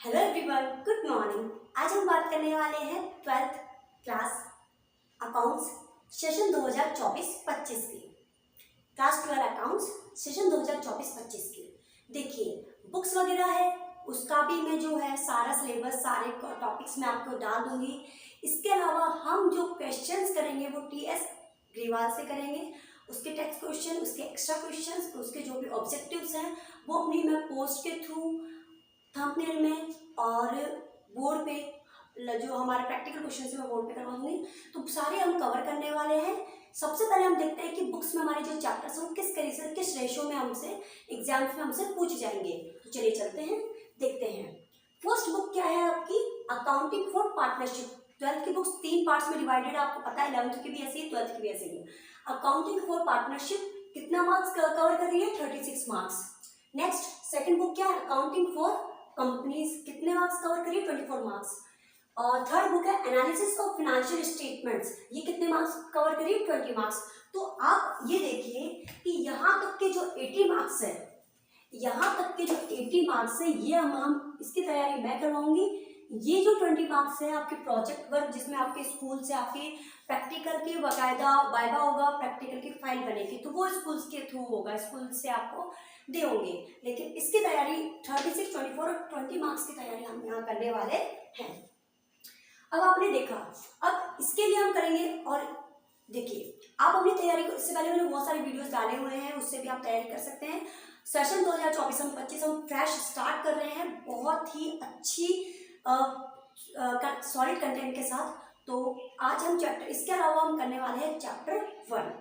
Hello everyone, good morning. आज हम बात करने वाले हैं 12th क्लास अकाउंट्स सेशन 2024-25 की। क्लास 12 अकाउंट्स सेशन 2024-25 की। देखिए बुक्स वगैरह है, उसका भी मैं जो है सारा सिलेबस सारे टॉपिक्स में आपको डाल दूंगी। इसके अलावा हम जो क्वेश्चंस करेंगे वो टीएस ग्रीवाल से करेंगे। उसके टेक्स्ट क्वेश्चन, उसके एक्स्ट्रा क्वेश्चंस, उसके जो भी ऑब्जेक्टिव्स हैं वो अपनी मैं पोस्ट के थ्रू थंबनेल में और बोर्ड पे जो हमारे प्रैक्टिकल क्वेश्चन है मैं बोर्ड पे करवा दूंगी। तो सारे हम कवर करने वाले हैं। सबसे पहले हम देखते हैं कि बुक्स में हमारे जो चैप्टर्स हैं किस तरीके से किस रेशो में हमसे एग्जाम्स में हमसे पूछे जाएंगे। तो चलिए चलते हैं, देखते हैं। फर्स्ट बुक क्या है आपकी? Accounting for partnership. 12th की बुक्स 3 पार्ट्स में डिवाइडेड, आपको पता है 11th की भी ऐसी है, 12th की भी ऐसी है। अकाउंटिंग फॉर पार्टनरशिप कितना मार्क्स कवर कर रही है? 36 मार्क्स। नेक्स्ट सेकंड बुक क्या है? अकाउंटिंग फॉर कंपनीज, कितने मार्क्स कवर करिए? 24 मार्क्स। और थर्ड बुक है एनालिसिस ऑफ फाइनेंशियल स्टेटमेंट्स, ये कितने मार्क्स कवर करिए? 20 मार्क्स। तो आप ये देखिए कि यहाँ तक के जो 80 मार्क्स है, यहाँ तक के जो 80 मार्क्स है ये हम इसकी तैयारी मैं करवाऊंगी। ये जो 20 मार्क्स है आपके प्रोजेक्ट वर्क, जिसमें आपके स्कूल से आपके प्रैक्टिकल के बाकायदा वाइवा होगा, प्रैक्टिकल की फाइल बनेगी, तो वो स्कूल के थ्रू होगा, स्कूल से आपको दे होंगे। लेकिन इसकी तैयारी 36, 24 और 20 मार्क्स की तैयारी हम यहाँ करने वाले हैं। अब आपने देखा, अब इसके लिए हम करेंगे। और देखिए आप अपनी तैयारी को, इससे पहले मैंने बहुत सारे वीडियोस डाले हुए हैं, उससे भी आप तैयारी कर सकते हैं। सेशन 2024-25 हम फ्रेश स्टार्ट कर रहे हैं, बहुत ही अच्छी सॉलिड कंटेंट के साथ। तो आज हम चैप्टर, इसके अलावा हम करने वाले हैं चैप्टर 1।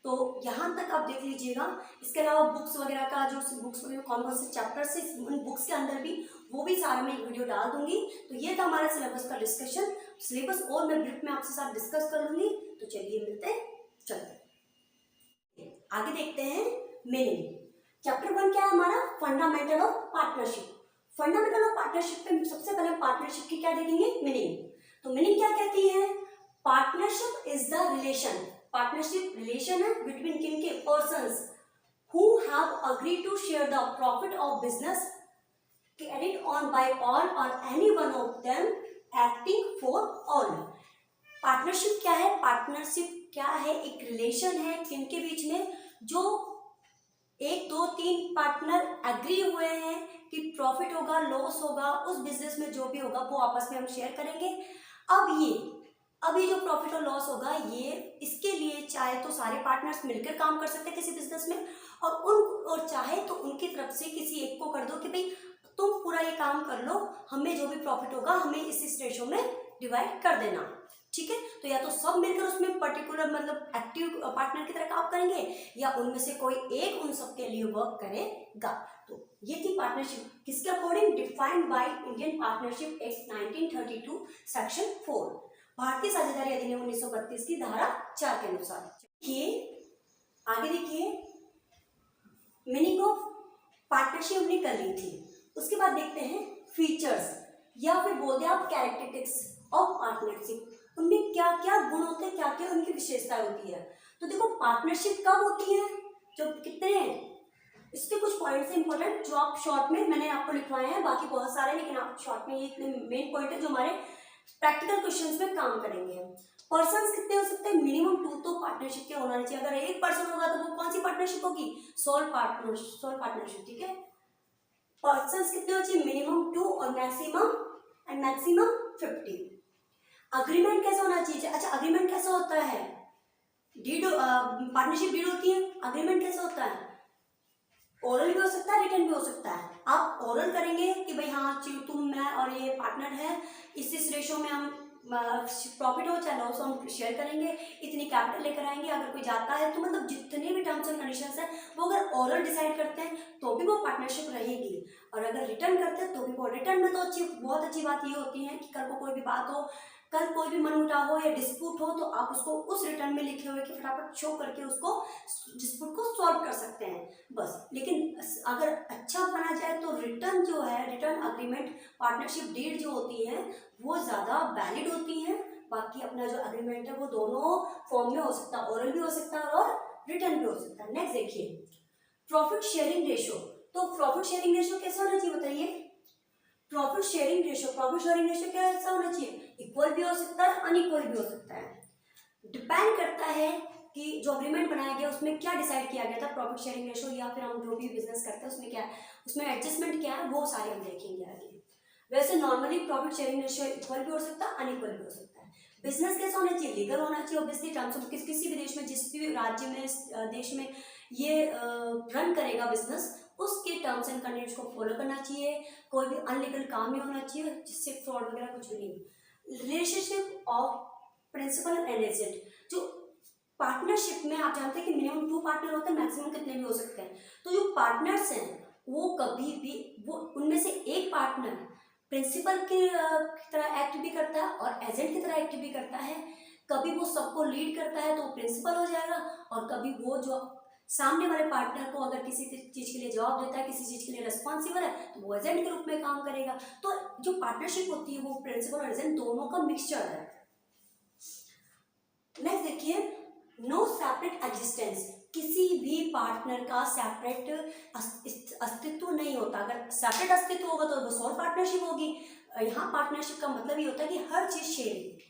तो यहाँ तक आप देख लीजिएगा। इसके अलावा बुक्स वगैरह का जो बुक्स वगैरह कौन कौन से चैप्टर्स है उन बुक्स के अंदर भी, वो भी सारा मैं एक वीडियो डाल दूंगी। तो ये था हमारा सिलेबस का डिस्कशन। सिलेबस और मैं ब्रीफ में आपके साथ डिस्कस कर लूंगी। तो चलिए मिलते हैं, चलते आगे देखते हैं। मीनिंग चैप्टर 1 क्या है हमारा? Fundamental of partnership. Fundamental of partnership पे सबसे पहले पार्टनरशिप की क्या देखेंगे? मीनिंग। तो मीनिंग क्या कहती है? Partnership is the relation, partnership relation है बिटवीन किन के? Persons who have agreed to share the profit of business carried on by all or any one of them acting for all। Partnership क्या है? Partnership क्या है? एक relation है किनके बीच में? जो 1, 2, 3 पार्टनर एग्री हुए हैं कि प्रॉफिट होगा, लॉस होगा, उस बिजनेस में जो भी होगा वो आपस में हम शेयर करेंगे। अब ये जो प्रॉफिट और लॉस होगा, ये इसके लिए चाहे तो सारे पार्टनर्स मिलकर काम कर सकते हैं किसी बिजनेस में, और चाहे तो उनकी तरफ से किसी एक को कर दो कि भाई तुम पूरा ये काम कर लो, हमें जो भी प्रॉफिट होगा हमें इस रेशो में डिवाइड कर देना। ठीक है, तो या तो सब मिलकर उसमें पर्टिकुलर मतलब एक्टिव पार्टनर की तरह काम करेंगे, या उनमें से कोई एक उन सबके लिए वर्क करेगा। तो ये थी पार्टनरशिप, किसके according? Defined by Indian partnership act 1932 section 4, भारतीय साझेदारी अधिनियम 1932 की धारा 4 के अनुसार। ये आगे देखिए, मीनिंग ऑफ पार्टनरशिप हमने कर ली थी। उसके बाद देखते हैं फीचर्स, या फिर बोलते हैं आप कैरेक्टरिस्टिक्स ऑफ पार्टनरशिप। उनमें क्या क्या गुण होते हैं, क्या क्या उनकी विशेषताएं होती है। तो देखो पार्टनरशिप कब होती है? जब कितने हैं, इसके कुछ पॉइंट्स इंपॉर्टेंट जो आप शॉर्ट में मैंने आपको लिखवाए हैं, बाकी बहुत सारे, लेकिन आप शॉर्ट में ये इतने मेन पॉइंट है जो हमारे प्रैक्टिकल क्वेश्चंस में काम करेंगे। पर्सन्स कितने हो सकते हैं? मिनिमम 2 तो पार्टनरशिप के होना चाहिए। अगर एक पर्सन होगा तो वो कौन सी पार्टनरशिप होगी? Sole partnership. ठीक है, पर्सन्स कितने हो चाहिए? मिनिमम 2 और मैक्सिमम 50। अग्रीमेंट कैसा होना चाहिए? अच्छा, अग्रीमेंट कैसा होता है? डीड, पार्टनरशिप डीड होती है, अग्रीमेंट कैसा होता है? ओरल भी हो सकता है, रिटर्न भी हो सकता है। आप ओरल करेंगे कि भाई हाँ तुम, मैं और ये पार्टनर है, इस रेशो में हम प्रॉफिट हो चाहे लॉस हो हम शेयर करेंगे, इतनी कैपिटल लेकर आएंगे। अगर कोई जाता है तो मतलब जितने भी टर्म्स एंड कंडीशंस हैं वो अगर ओरल डिसाइड करते हैं तो भी वो पार्टनरशिप रहेगी, और अगर रिटर्न करते हैं तो भी वो रिटर्न में। तो बहुत अच्छी बात ये होती है कि कल को कोई भी बात हो, कल कोई भी मनमुटाव हो या डिस्प्यूट हो, तो आप उसको उस रिटर्न में लिखे हुए कि फटाफट शो करके उसको डिस्प्यूट को सॉल्व कर सकते हैं बस। लेकिन अगर अच्छा माना जाए तो रिटर्न जो है, रिटर्न अग्रीमेंट, पार्टनरशिप डीड जो होती है वो ज़्यादा वैलिड होती है। बाकी अपना जो अग्रीमेंट है वो दोनों फॉर्म में हो सकता है, ओरल भी हो सकता है और रिटर्न भी हो सकता है। नेक्स्ट देखिए, प्रॉफिट शेयरिंग रेशो। तो प्रॉफिट शेयरिंग रेशो कैसा होना चाहिए बताइए? प्रॉफिट शेयरिंग रेशियो कैसा होना चाहिए, इक्वल भी हो सकता है, अनइक्वल भी हो सकता है। डिपेंड करता है कि जो अग्रीमेंट बनाया गया उसमें क्या डिसाइड किया गया था, प्रॉफिट शेयरिंग रेशियो, या फिर हम जो भी बिजनेस करते हैं उसमें क्या है, उसमें एडजस्टमेंट क्या है, वो सारे हम देखेंगे आगे। वैसे normally profit sharing ratio equal भी हो सकता है, अनइक्वल भी हो सकता है। बिजनेस कैसा होना चाहिए, लीगल होना चाहिए ऑब्वियसली, टर्म्स ऑफ किसी भी देश में, जिस भी राज्य में, देश में ये रन करेगा बिजनेस, उसके टर्म्स एंड कंडीशंस को फॉलो करना चाहिए। कोई भी अनलीगल काम नहीं होना चाहिए जिससे फ्रॉड वगैरह कुछ भी नहीं। Relationship of principal and agent, जो पार्टनरशिप में आप जानते हैं कि मिनिमम 2 पार्टनर होते हैं, मैक्सिमम कितने भी हो सकते हैं। तो जो पार्टनर्स हैं वो कभी भी, वो उनमें से एक पार्टनर प्रिंसिपल की तरह एक्ट भी करता है और एजेंट की तरह एक्ट भी करता है। कभी वो सबको लीड करता है तो वो प्रिंसिपल हो जाएगा, और कभी वो जो सामने वाले पार्टनर को अगर किसी चीज के लिए जवाब देता है, किसी चीज के लिए रिस्पॉन्सिबल है, तो वो एजेंट के रूप में काम करेगा। तो जो पार्टनरशिप होती है वो प्रिंसिपल और एजेंट दोनों का मिक्सचर है। नेक्स्ट देखिए, नो सेपरेट एग्जिस्टेंस, किसी भी पार्टनर का सेपरेट अस्तित्व नहीं होता। अगर सेपरेट अस्तित्व होगा तो बस और पार्टनरशिप होगी। यहाँ पार्टनरशिप का मतलब ये होता है कि हर चीज शेयरिंग।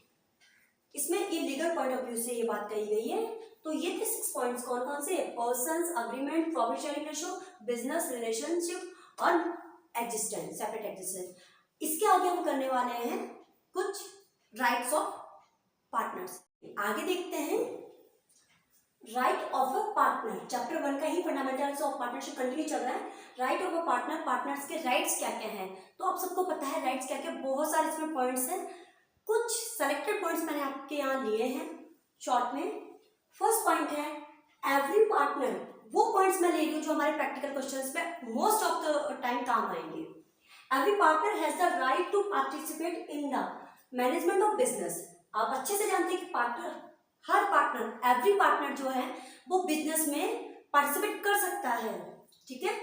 इसमें ये लीगल पॉइंट ऑफ व्यू से ये बात कही गई है। तो ये थे 6 पॉइंट्स, कौन कौन से, persons, agreement, profit sharing ratio, business, relationship और एग्जिस्टेंस, सेपरेट एग्जिस्टेंस। इसके आगे हम करने वाले हैं कुछ राइट्स ऑफ पार्टनर्स। आगे देखते हैं right of a partner, chapter 1 का ही फंडामेंटल्स ऑफ पार्टनरशिप कंटिन्यू चल रहा है। Right of a partner, partners के राइट्स क्या क्या हैं, तो आप सबको पता है राइट्स क्या क्या, बहुत सारे इसमें पॉइंट्स हैं। कुछ सेलेक्टेड पॉइंट्स मैंने आपके यहाँ लिए हैं शॉर्ट में। फर्स्ट पॉइंट है एवरी पार्टनर, वो पॉइंट्स मैं ले रही हूँ जो हमारे प्रैक्टिकल क्वेश्चंस में मोस्ट ऑफ द टाइम काम आएंगे। Every partner has the right to participate in the management of business. आप अच्छे से जानते हैं कि पार्टनर, हर पार्टनर, एवरी पार्टनर जो है वो बिजनेस में पार्टिसिपेट कर सकता है, ठीक है।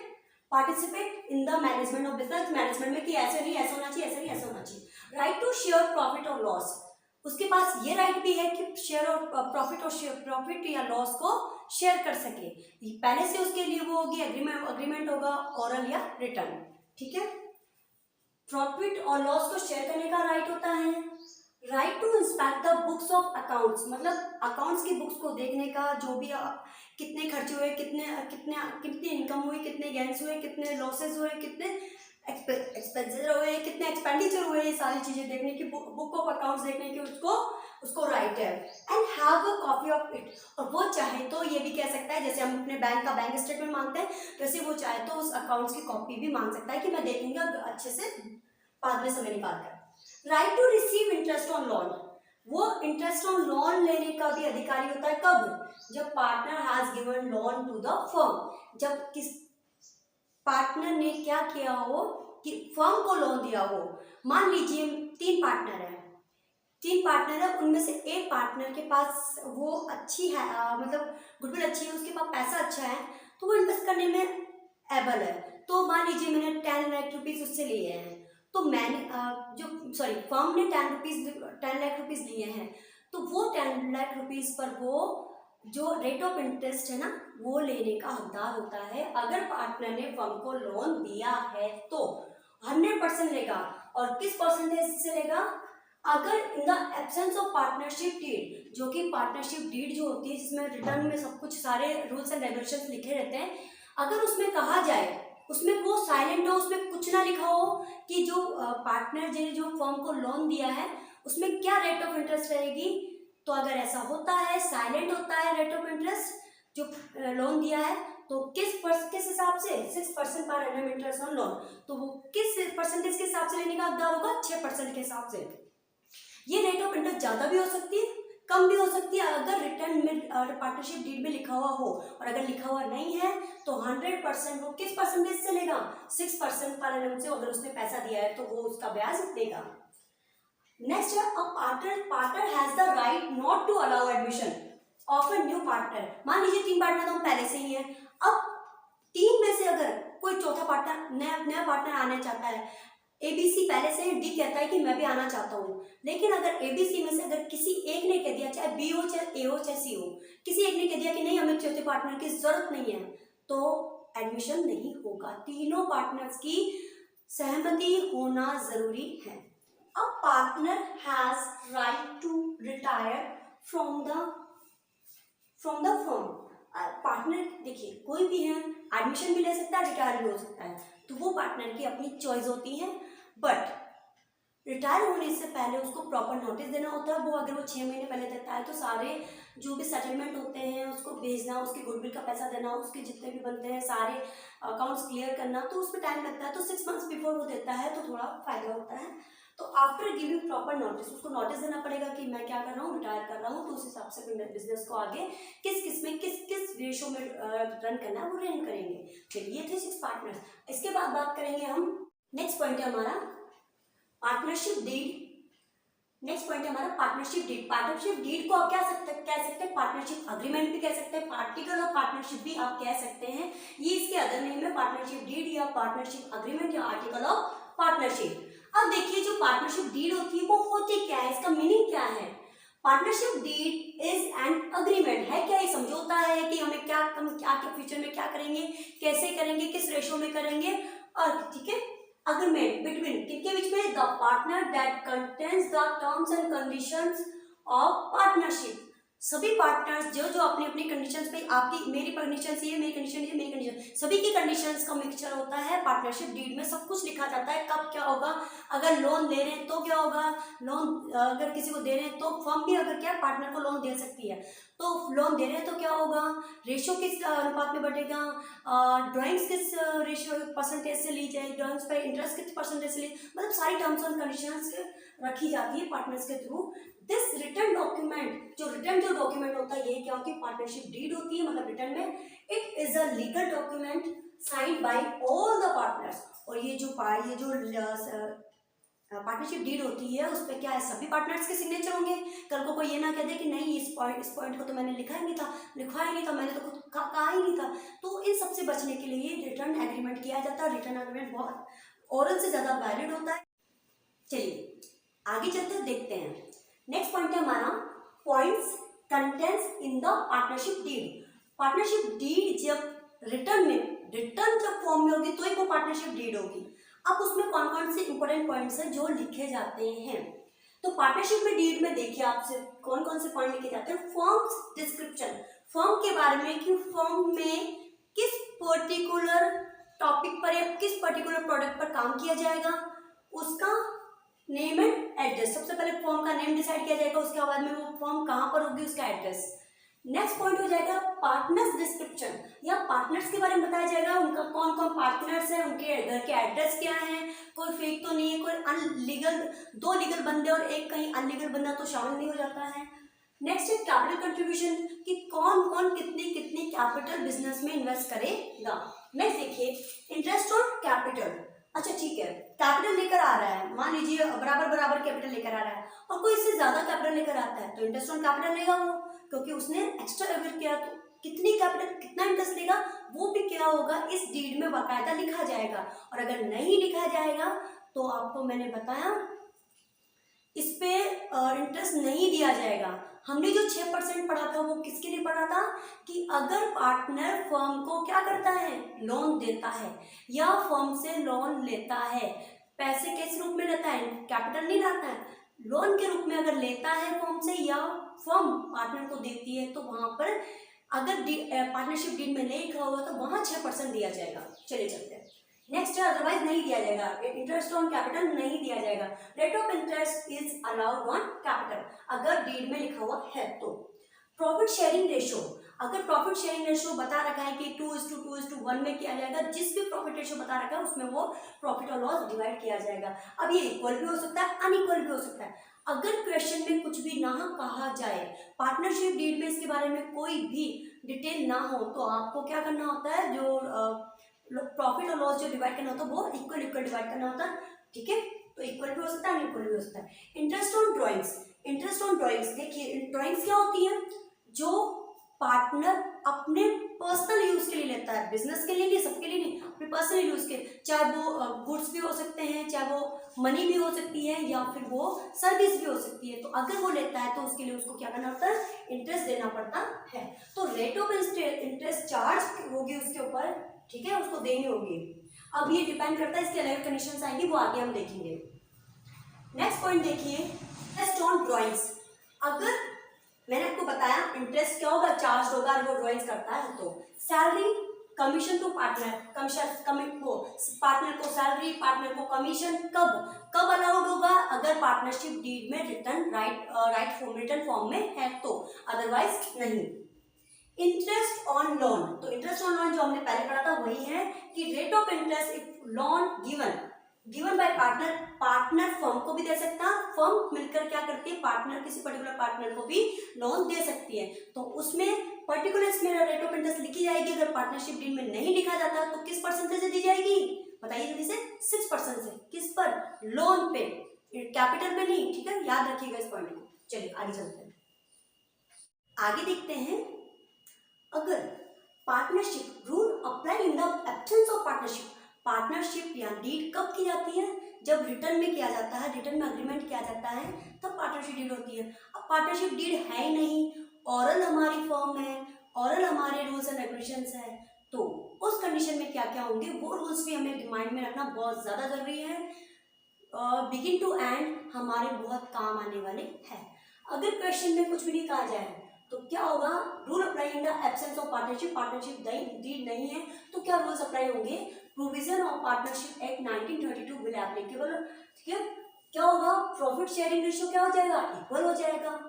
Participate in the management of business, management में कि ऐसे नहीं ऐसा होना चाहिए, ऐसा नहीं ऐसा होना चाहिए। राइट टू शेयर प्रॉफिट और लॉस, उसके पास ये राइट भी है कि शेयर और प्रॉफिट या लॉस को शेयर कर सके। पहले से उसके लिए वो होगी अग्रीमेंट होगा, ओरल या रिटर्न, ठीक है। प्रॉफिट और लॉस को शेयर करने का राइट होता है। Right to inspect the books of accounts, मतलब अकाउंट्स की बुक्स को देखने का, जो भी कितने खर्चे हुए, कितने इनकम हुई, कितने गेन्स हुए, कितने लॉसेस हुए, कितने एक्सपेंसेस हुए, कितने एक्सपेंडिचर हुए, ये सारी चीजें देखने की, बुक ऑफ अकाउंट्स देखने की उसको राइट है। And have a copy of it, और वो चाहे तो ये भी कह सकता है, जैसे हम अपने बैंक का बैंक स्टेटमेंट मांगते हैं, वैसे वो चाहे तो उस अकाउंट्स की कॉपी भी मांग सकता है कि मैं देखूंगा अच्छे से बाद में समय निकाल कर। Right to receive interest on loan, वो इंटरेस्ट ऑन लोन लेने का भी अधिकारी होता है। कब, जब partner has given loan to the firm, जब किस पार्टनर ने क्या किया हो कि फर्म को लोन दिया हो। मान लीजिए 3 पार्टनर है, उनमें से एक पार्टनर के पास वो अच्छी है, मतलब गुडविल अच्छी है, उसके पास पैसा अच्छा है, तो वो इन्वेस्ट करने में एबल है। तो मान लीजिए मैंने 10 लाख रुपीज उससे लिए हैं, तो मैंने फर्म ने 10 लाख रुपीज लिए हैं, तो वो 10 लाख रुपीज पर वो जो रेट ऑफ इंटरेस्ट है ना, वो लेने का हकदार होता है। अगर पार्टनर ने फर्म को लोन दिया है तो 100% लेगा। और किस परसेंटेज से लेगा, अगर in the absence of partnership deed, जो कि पार्टनरशिप डीड जो होती है जिसमें रिटर्न में सब कुछ सारे रूल्स एंड रेगुलेशंस लिखे रहते हैं, अगर उसमें कहा जाए, उसमें वो साइलेंट हो, उसमें कुछ ना लिखा हो कि जो पार्टनर ने जो फर्म को लोन दिया है उसमें क्या रेट ऑफ इंटरेस्ट रहेगी, तो अगर ऐसा होता है, साइलेंट होता है रेट ऑफ इंटरेस्ट जो लोन दिया है, तो किस हिसाब से 6% per annum interest on loan, तो वो किस परसेंटेज के हिसाब से लेने का हकदार होगा, 6% के हिसाब से। ये रेट ऑफ इंटरेस्ट ज्यादा भी हो सकती है, कम भी हो सकती है, अगर रिटर्न में पार्टनरशिप डीड में लिखा हुआ हो, और अगर लिखा हुआ नहीं है तो 100% वो किस परसेंटेज से लेगा, 6% पर एनम से। अगर उसने पैसा दिया है तो वो उसका ब्याज देगा। नेक्स्ट है, partner has the right not to allow admission of a new partner. मान लीजिए 3 पार्टनर तो हम पहले से ही हैं, अब 3 में से अगर कोई चौथा पार्टनर, नया पार्टनर आना चाहता है, ABC पहले से डी कहता है कि मैं भी आना चाहता हूँ, लेकिन अगर ABC में से अगर किसी एक ने कह दिया, चाहे B हो, चाहे A हो, चाहे C हो, किसी एक ने कह दिया कि नहीं हमें चौथे पार्टनर की जरूरत नहीं है, तो एडमिशन नहीं होगा। तीनों पार्टनर्स की सहमति होना जरूरी है। A partner has right to retire from the firm. Partner देखिए कोई भी है, एडमिशन भी ले सकता है, रिटायर भी हो सकता है, तो वो पार्टनर की अपनी चॉइस होती है। बट रिटायर होने से पहले उसको प्रॉपर नोटिस देना होता है। वो अगर वो 6 महीने पहले देता है तो सारे जो भी सेटलमेंट होते हैं उसको भेजना, उसके गुडविल का पैसा देना, उसके जितने भी बनते हैं सारे अकाउंट्स क्लियर करना, तो उसमें टाइम लगता है। तो 6 मंथ्स बिफोर वो देता है तो थोड़ा फायदा होता है। तो आफ्टर गिविंग प्रॉपर नोटिस उसको नोटिस देना पड़ेगा कि मैं क्या कर रहा हूँ, रिटायर कर रहा हूँ, तो उस हिसाब से अपने बिजनेस को आगे किस रेशो में रन करना है वो रन करेंगे। चलिए ये थे 6 पार्टनर्स। इसके बाद बात करेंगे हम, नेक्स्ट पॉइंट है हमारा पार्टनरशिप डीड। नेक्स्ट पॉइंट है हमारा पार्टनरशिप डीड। पार्टनरशिप डीड को आप कह सकते हैं पार्टनरशिप अग्रीमेंट भी कह सकते हैं, पार्टिकल ऑफ पार्टनरशिप भी आप कह सकते हैं। ये इसके अदर नेम है, पार्टनरशिप डीड या पार्टनरशिप अग्रीमेंट या आर्टिकल ऑफ पार्टनरशिप। अब देखिए जो पार्टनरशिप डीड होती है वो होती क्या है, इसका मीनिंग क्या है। Partnership deed is an agreement है क्या, ये समझौता है कि हमें क्या आगे फ्यूचर में क्या करेंगे, कैसे करेंगे, किस रेशो में करेंगे, और ठीक है अग्रीमेंट बिटवीन किनके बीच में, the partner that contains the terms and conditions of partnership. सभी पार्टनर्स जो जो अपनी अपनी कंडीशंस पे, आपकी मेरी कंडीशंस ये, मेरी कंडीशन ये, मेरी कंडीशन, सभी की कंडीशंस का मिक्सचर होता है। पार्टनरशिप डीड में सब कुछ लिखा जाता है, कब क्या होगा, अगर लोन दे रहे हैं तो क्या होगा, लोन अगर किसी को दे रहे हैं तो फर्म भी अगर क्या पार्टनर को लोन दे सकती है, तो लोन दे रहे हैं तो क्या होगा, रेशो किस अनुपात में बढ़ेगा, ड्राइंग्स किस रेशियो परसेंटेज से ली जाए, ड्राइंग्स पर इंटरेस्ट किस परसेंटेज से ली, मतलब सारी टर्म्स एंड कंडीशंस रखी जाती है पार्टनर्स के थ्रू। दिस रिटर्न डॉक्यूमेंट, जो डॉक्यूमेंट होता है ये क्या होती है, पार्टनरशिप डीड होती है, मतलब रिटर्न में it is a legal document signed by all the partners. और ये जो पार्टनरशिप डीड होती है उस पर क्या है, सभी पार्टनर्स के सिग्नेचर होंगे। कल को कोई ये ना कह दे कि नहीं इस पॉइंट को तो मैंने लिखा ही नहीं था, मैंने तो खुद कहा ही नहीं था। तो इन सबसे बचने के लिए रिटर्न एग्रीमेंट किया जाता है। रिटर्न एग्रीमेंट बहुत ओरल से ज्यादा वैलिड होता है। चलिए आगे चलते देखते हैं। नेक्स्ट पॉइंट है हमारा points contents in the partnership deed. Partnership deed जब रिटर्न जब फॉर्म में होगी तो ही वो पार्टनरशिप डीड होगी। अब उसमें कौन कौन से इंपॉर्टेंट पॉइंट्स हैं जो लिखे जाते हैं। तो पार्टनरशिप में डीड में देखिए आपसे कौन कौन से पॉइंट लिखे जाते हैं। फर्म्स डिस्क्रिप्शन, फर्म के बारे में कि फर्म में किस पर्टिकुलर टॉपिक पर या किस पर्टिकुलर प्रोडक्ट पर काम किया जाएगा, उसका नेम एंड एड्रेस। सबसे पहले फर्म का नेम डिसाइड किया जाएगा, उसके बाद में वो फर्म कहाँ पर होगी उसका एड्रेस। नेक्स्ट पॉइंट हो जाएगा पार्टनर्स डिस्क्रिप्शन, या पार्टनर्स के बारे में बताया जाएगा, उनका कौन कौन पार्टनर्स है, उनके घर के एड्रेस क्या है, कोई फेक तो नहीं है, कोई अनलीगल, 2 लीगल बंदे और एक कहीं अनलीगल बंदा तो शामिल नहीं हो जाता है। नेक्स्ट है कैपिटल कंट्रीब्यूशन, कि कौन कौन कितनी कितनी कैपिटल बिजनेस में इन्वेस्ट करेगा। नेक्स्ट देखिए इंटरेस्ट ऑन कैपिटल। अच्छा ठीक है, कैपिटल लेकर आ रहा है, मान लीजिए बराबर कैपिटल लेकर आ रहा है और कोई इससे ज्यादा कैपिटल लेकर आता है तो इंटरेस्ट ऑन कैपिटल लेगा वो, क्योंकि उसने एक्स्ट्रा अगर किया तो कितनी कैपिटल कितना इंटरेस्ट लेगा वो भी क्या होगा इस डीड में बाकायदा लिखा जाएगा। और अगर नहीं लिखा जाएगा तो आपको मैंने बताया इस पे इंटरेस्ट नहीं दिया जाएगा। हमने जो 6% पढ़ा था वो किसके लिए पढ़ा था, कि अगर पार्टनर फर्म को क्या करता है, लोन देता है या फर्म से लोन लेता है, पैसे किस रूप में लेता है, कैपिटल नहीं लाता है, लोन के रूप में अगर लेता है फर्म से या फर्म पार्टनर को देती है, तो वहां पर अगर पार्टनरशिप डीड में नहीं लिखा होगा तो वहां 6% दिया जाएगा। चलिए चलते हैं नेक्स्ट है, अदरवाइज नहीं दिया जाएगा, इंटरेस्ट ऑन कैपिटल नहीं दिया जाएगा। Rate of interest is allowed on capital अगर डीड में लिखा हुआ है तो। प्रॉफिट शेयरिंग रेशो, अगर प्रॉफिट शेयरिंग रेशो बता रखा है कि 2:2:1 में किया जाएगा, जिस भी प्रॉफिट रेशो बता रखा है उसमें वो प्रॉफिट और लॉस डिवाइड किया जाएगा। अब ये इक्वल भी हो सकता है, अनइक्वल भी हो सकता है। अगर क्वेश्चन में कुछ भी ना कहा जाए, पार्टनरशिप डीड में इसके बारे में कोई भी डिटेल ना हो, तो आपको क्या करना होता है, जो प्रॉफिट और लॉस जो डिवाइड करना होता है वो इक्वल डिवाइड करना होता है। ठीक है, तो इक्वल भी हो सकता है, अनइक्वल भी हो सकता है। Interest on drawings, interest on drawings देखिए ड्राइंग्स क्या होती है, जो पार्टनर अपने पर्सनल यूज के लिए लेता है, बिजनेस के लिए नहीं, सबके लिए नहीं, अपने पर्सनल यूज के, चाहे वो गुड्स भी हो सकते हैं, चाहे वो मनी भी हो सकती है, या फिर वो सर्विस भी हो सकती है। तो अगर वो लेता है तो उसके लिए उसको क्या करना होता है, इंटरेस्ट देना पड़ता है। तो रेट ऑफ इंटरेस्ट चार्ज होगी उसके ऊपर, ठीक है, उसको देनी होगी। अब ये डिपेंड करता है, इसके अलग कंडीशंस आएंगी, वो आगे हम देखेंगे। नेक्स्ट पॉइंट देखिए, इंटरेस्ट ऑन ड्राइंग्स। अगर मैंने आपको बताया इंटरेस्ट क्या होगा, चार्ज होगा अगर वो ड्राइंग्स करता है तो। Salary, commission to partner, partner को सैलरी, पार्टनर को कमीशन, कब अलाउड होगा, अगर पार्टनरशिप डीड में रिटर्न फॉर्म में है तो, अदरवाइज नहीं। इंटरेस्ट ऑन लोन, तो इंटरेस्ट ऑन लोन जो हमने पहले पढ़ा था वही है कि rate of interest if loan given by partner firm को भी दे सकता है, फर्म मिलकर क्या करती है, पार्टनर किसी पर्टिकुलर पार्टनर को भी लोन दे सकती है, तो उसमें पर्टिकुलर इसमें रेट ऑफ इंटरेस्ट लिखी जाएगी। अगर पार्टनरशिप डील में नहीं लिखा जाता तो किस परसेंटेज से दी जाएगी, बताइए जल्दी से, 6% से। किस पर, लोन पे, कैपिटल में नहीं, ठीक है, याद रखिएगा इस पॉइंट को। चलिए आगे चलते हैं, आगे देखते हैं। अगर partnership rule apply in the absence of partnership, partnership या डीड कब की जाती है, जब रिटर्न में किया जाता है, रिटर्न में अग्रीमेंट किया जाता है, तब पार्टनरशिप डीड होती है। अब पार्टनरशिप डीड है ही नहीं, ऑरल हमारी फॉर्म है, ऑरल हमारे रूल्स एंड रेगुलेशंस है, तो उस कंडीशन में क्या क्या होंगे वो रूल्स भी हमें माइंड में रखना बहुत ज़्यादा जरूरी है। बिगिन टू एंड हमारे बहुत काम आने वाले हैं। अगर क्वेश्चन में कुछ भी नहीं कहा जाए तो क्या होगा, rule apply in the absence of partnership deed नहीं है तो क्या रूल्स अप्लाई होंगे, provision of partnership act 1932 will applicable, ठीक है। क्या होगा, प्रॉफिट शेयरिंग रेशियो क्या हो जाएगा, इक्वल हो जाएगा।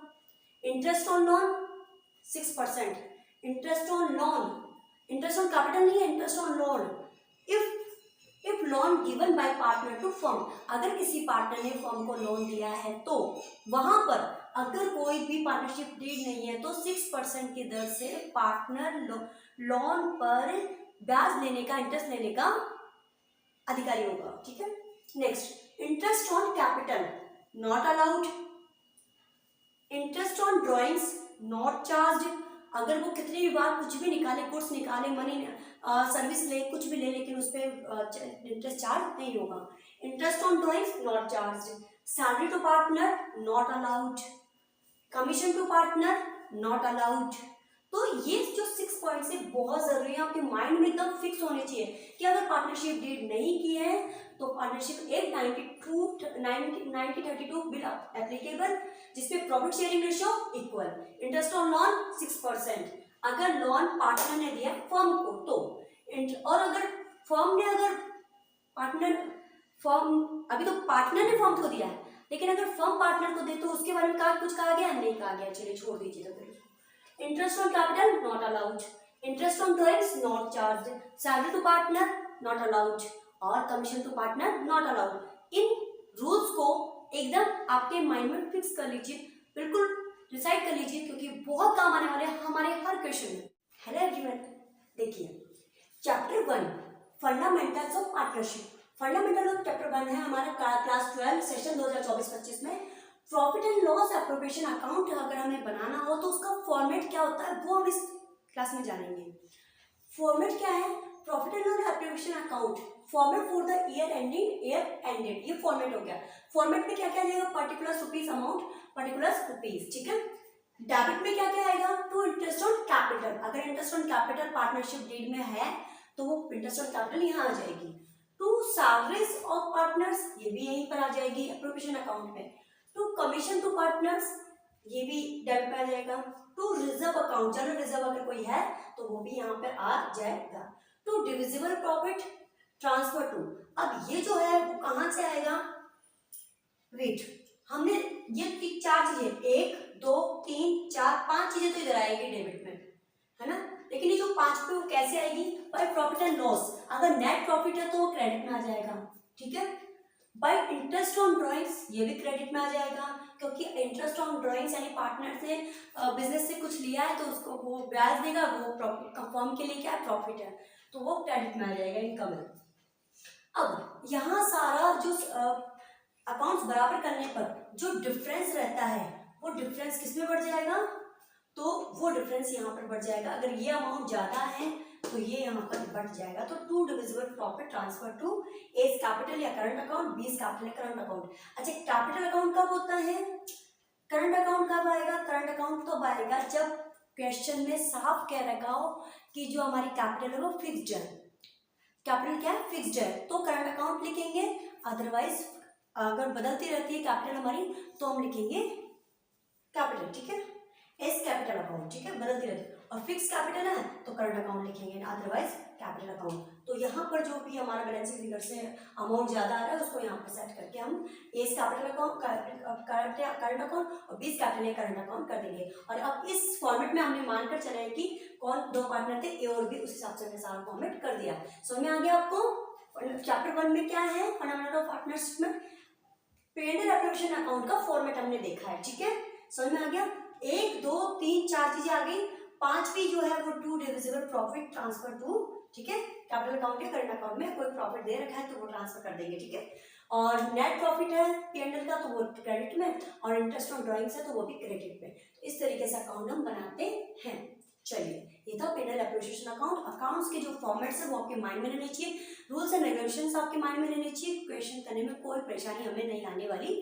Interest on loan 6%, interest on capital नहीं है, interest on loan. If loan given by partner to firm, अगर किसी पार्टनर ने फर्म को लोन दिया है तो वहां पर अगर कोई भी पार्टनरशिप डीड नहीं है तो 6% की दर से पार्टनर लोन पर ब्याज लेने का, इंटरेस्ट लेने का अधिकारी होगा, ठीक है। Next, interest on capital not allowed, interest on drawings not charge, अगर वो कितनी भी बार कुछ भी निकाले, कोर्स निकाले, मनी सर्विस ले, कुछ भी ले, लेकिन उस पर इंटरेस्ट चार्ज नहीं होगा। Interest on drawings not charge, salary to partner not allowed, commission to partner not allowed. तो ये जो 6 पॉइंट्स है बहुत जरूरी है, आपके माइंड में एकदम फिक्स होने चाहिए कि अगर पार्टनरशिप डीड नहीं की है तो पार्टनरशिप एक्ट 1932 विल एप्लीकेबल, जिसपे profit sharing ratio equal, interest on loan 6%, अगर लोन पार्टनर ने दिया फर्म को तो, और अगर फर्म ने, अगर अभी तो पार्टनर ने फर्म को दिया है, लेकिन अगर फर्म पार्टनर को दे तो उसके बारे में कुछ कहा गया, नहीं कहा गया, चलिए छोड़ दीजिए। तो फिर interest on capital not allowed, interest on drawings not charge, salary to partner not allowed और commission to partner not allowed. इन रूल्स को एकदम आपके माइंड में फिक्स कर लीजिए, बिल्कुल डिसाइड कर लीजिए, क्योंकि बहुत काम आने वाले हैं हमारे हर क्वेश्चन में। हेलो एवरीवन, देखिए chapter 1 fundamentals of partnership, fundamental of chapter 1 है हमारा क्लास 12 सेशन 2024-25 में। Profit and loss appropriation account अगर हमें बनाना हो तो उसका फॉर्मेट क्या होता है वो हम इस क्लास में जानेंगे। फॉर्मेट क्या है, profit and loss appropriation account format for the year ended, ये फॉर्मेट हो गया। फॉर्मेट में क्या क्या आएगा, particular rupees amount, particular rupees, ठीक है। डेबिट में क्या क्या आएगा, टू इंटरेस्ट ऑन कैपिटल, अगर interest on capital partnership deed में है तो वो इंटरेस्ट ऑन कैपिटल यहाँ आ जाएगी। टू सैलरीज ऑफ पार्टनर्स, ये भी यहीं पर आ जाएगी एप्रोप्रिएशन अकाउंट में। टू कमीशन टू पार्टनर्स, ये भी डेबिट में आ जाएगा। To reserve account, general reserve अगर कोई है तो वो भी यहाँ पर आ जाएगा। To divisible profit transfer to, अब ये जो है वो कहाँ से आएगा, वेट, हमने ये 4 चीजें, 1 2 3 4 5 चीजें तो इधर आएगी डेबिट में, है ना, लेकिन ये जो 5 पे वो कैसे आएगी, बाय प्रॉफिट एंड लॉस, अगर नेट प्रॉफिट है तो वो क्रेडिट में आ जाएगा, ठीक है। बाय इंटरेस्ट ऑन ड्राइंग्स, ये भी क्रेडिट में आ जाएगा, क्योंकि इंटरेस्ट ऑन ड्राइंग्स यानी पार्टनर से बिजनेस से कुछ लिया है तो उसको वो ब्याज देगा, वो फर्म के लिए क्या है, प्रॉफिट है, तो वो क्रेडिट में आ जाएगा, इनकम है। अब यहाँ सारा जो अकाउंट्स बराबर करने पर जो डिफरेंस रहता है वो डिफरेंस किस में बढ़ जाएगा, तो वो डिफरेंस यहाँ पर बढ़ जाएगा। अगर ये अमाउंट ज़्यादा है तो ये यहाँ पर बढ़ जाएगा। तो to divisible profit transfer to A's capital या current account, B is capital या करंट अकाउंट। अच्छा, कैपिटल अकाउंट कब होता है, करंट अकाउंट कब आएगा, करंट अकाउंट तब आएगा जब क्वेश्चन में साफ कह रखा हो कि जो हमारी कैपिटल है वो फिक्स्ड है। कैपिटल क्या है, फिक्स्ड है, तो करंट अकाउंट लिखेंगे, अदरवाइज अगर बदलती रहती है कैपिटल हमारी तो हम लिखेंगे कैपिटल, ठीक है, एस कैपिटल अकाउंट, ठीक है, बदलती रहती है। और फिक्स कैपिटल है तो करंट अकाउंट लिखेंगे, अदरवाइज कैपिटल अकाउंट। तो यहाँ पर जो भी हमारा बैलेंसिंग फिगर से अमाउंट ज्यादा आ रहा है उसको यहाँ पर सेट करके हम S capital account, current account और बीस कैपिटल करंट अकाउंट कर देंगे। और अब इस फॉर्मेट में हमने मानकर चले हैं कि कौन दो पार्टनर थे, ए और बी, उस हिसाब से हमने सारा फॉर्मेट कर दिया। समझ में आ गया आपको। चैप्टर 1 में क्या है, फंडामेंटल ऑफ पार्टनरशिप में P&L एप्लीकेशन अकाउंट का फॉर्मेट हमने देखा है, ठीक है, समझ में आ गया। 1 2 3 4 चीजें आ गई, पांचवी जो है वो to divisible profit transfer to, ठीक है, कैपिटल अकाउंट या करंट अकाउंट में कोई प्रॉफिट दे रखा है तो वो ट्रांसफर कर देंगे, ठीक है। और नेट प्रॉफिट है P&L का तो वो क्रेडिट में, और इंटरेस्ट ऑन ड्राइंग्स है तो वो भी क्रेडिट में। तो इस तरीके से अकाउंट हम बनाते हैं। चलिए, ये था P&L एप्लीकेशन अकाउंट। अकाउंट्स के जो फॉर्मेट्स है वो आपके माइंड में रहने चाहिए, रूल्स एंड रेगुलेशंस आपके माइंड में रहने चाहिए, क्वेश्चन करने में कोई परेशानी हमें नहीं आने वाली